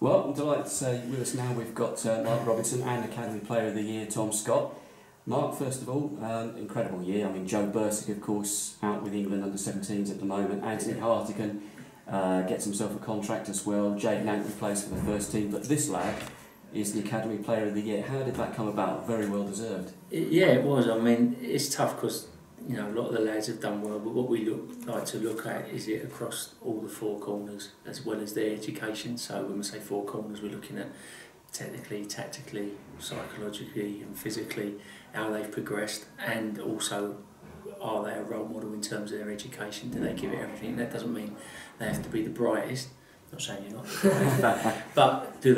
Well, I'm delighted to say with us now we've got Mark Robinson and Academy Player of the Year, Tom Scott. Mark, first of all, incredible year. I mean, Joe Bursick, of course, out with England under-17s at the moment. Anthony Hartigan gets himself a contract as well. Jade Nankly plays for the first team. But this lad is the Academy Player of the Year. How did that come about? Very well deserved. Yeah, it was. I mean, it's tough because a lot of the lads have done well, but what we like to look at is it across all the four corners as well as their education. So when we say four corners, we're looking at technically, tactically, psychologically and physically how they've progressed, and also are they a role model in terms of their education? Do they give it everything? That doesn't mean they have to be the brightest. I'm not saying you're not the brightest, but do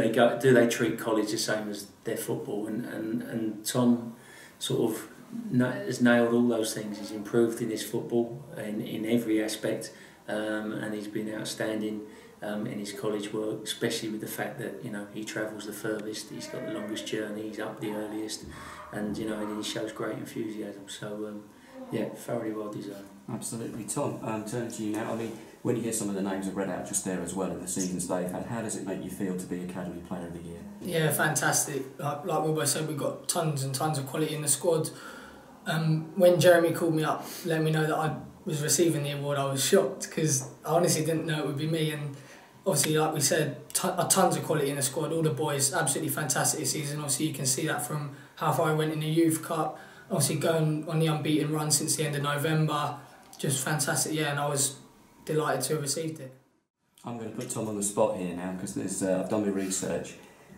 they treat college the same as their football? And Tom sort of has nailed all those things. He's improved in his football in every aspect, and he's been outstanding in his college work, especially with the fact that he travels the furthest, he's got the longest journey, he's up the earliest, and and he shows great enthusiasm. So yeah, thoroughly well deserved. Absolutely. Tom, turning to you now. I mean, when you hear some of the names I've read out just there as well in the seasons they've had, how does it make you feel to be Academy Player of the Year? Yeah, fantastic. Like Wilbur said, we've got tons and tons of quality in the squad. When Jeremy called me up, let me know that I was receiving the award, I was shocked because I honestly didn't know it would be me. And obviously, like we said, tons of quality in the squad. All the boys, absolutely fantastic this season. Obviously, you can see that from how far I went in the Youth Cup. Obviously, going on the unbeaten run since the end of November, just fantastic. Yeah, and I was delighted to have received it. I'm going to put Tom on the spot here now because I've done my research.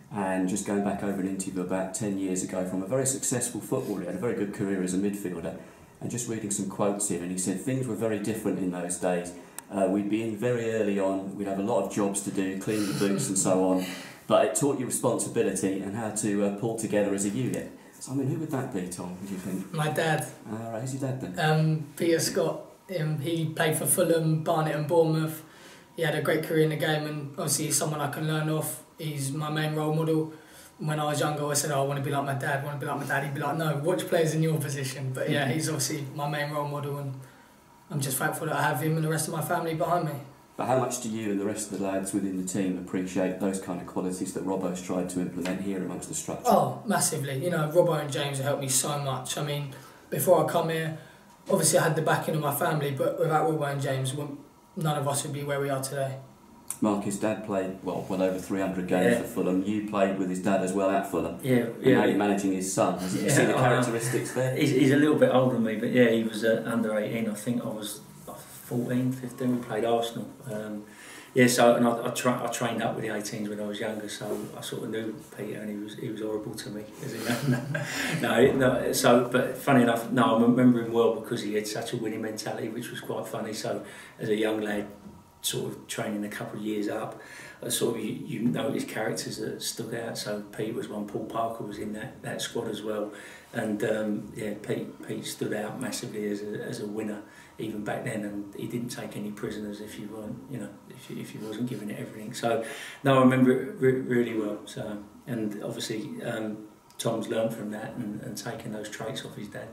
And just going back over an interview about 10 years ago from a very successful footballer, he had a very good career as a midfielder, and just reading some quotes here, and he said things were very different in those days. We'd be in very early on, we'd have a lot of jobs to do, clean the boots and so on, but it taught you responsibility and how to pull together as a unit. So I mean, who would that be, Tom, do you think? My dad. Right, who's your dad then? Peter Scott. He played for Fulham, Barnet and Bournemouth. He had a great career in the game, and obviously he's someone I can learn off. He's my main role model. When I was younger, I said, I want to be like my dad, He'd be like, no, watch players in your position. But yeah, he's obviously my main role model, and I'm just thankful that I have him and the rest of my family behind me. But how much do you and the rest of the lads within the team appreciate those kind of qualities that Robbo's tried to implement here amongst the structure? Oh, massively. Robbo and James have helped me so much. I mean, before I come here, obviously I had the backing of my family, but without Robbo and James, none of us would be where we are today. Mark, his dad played well over 300 games for Fulham. You played with his dad as well at Fulham. Yeah. And now you're managing his son. Have you seen the characteristics there? He's a little bit older than me, but yeah, he was under 18. I think I was 14, 15. We played Arsenal. So I trained up with the 18s when I was younger, so I sort of knew Peter, and he was horrible to me. But funny enough, I remember him well because he had such a winning mentality, which was quite funny. So as a young lad, sort of training a couple of years up, sort of you notice characters that stood out. So Pete was one, Paul Parker was in that squad as well, and Pete stood out massively as a winner even back then, and he didn't take any prisoners if you weren't, if you wasn't giving it everything. So I remember it really well. So, and obviously Tom's learned from that and taken those traits off his dad.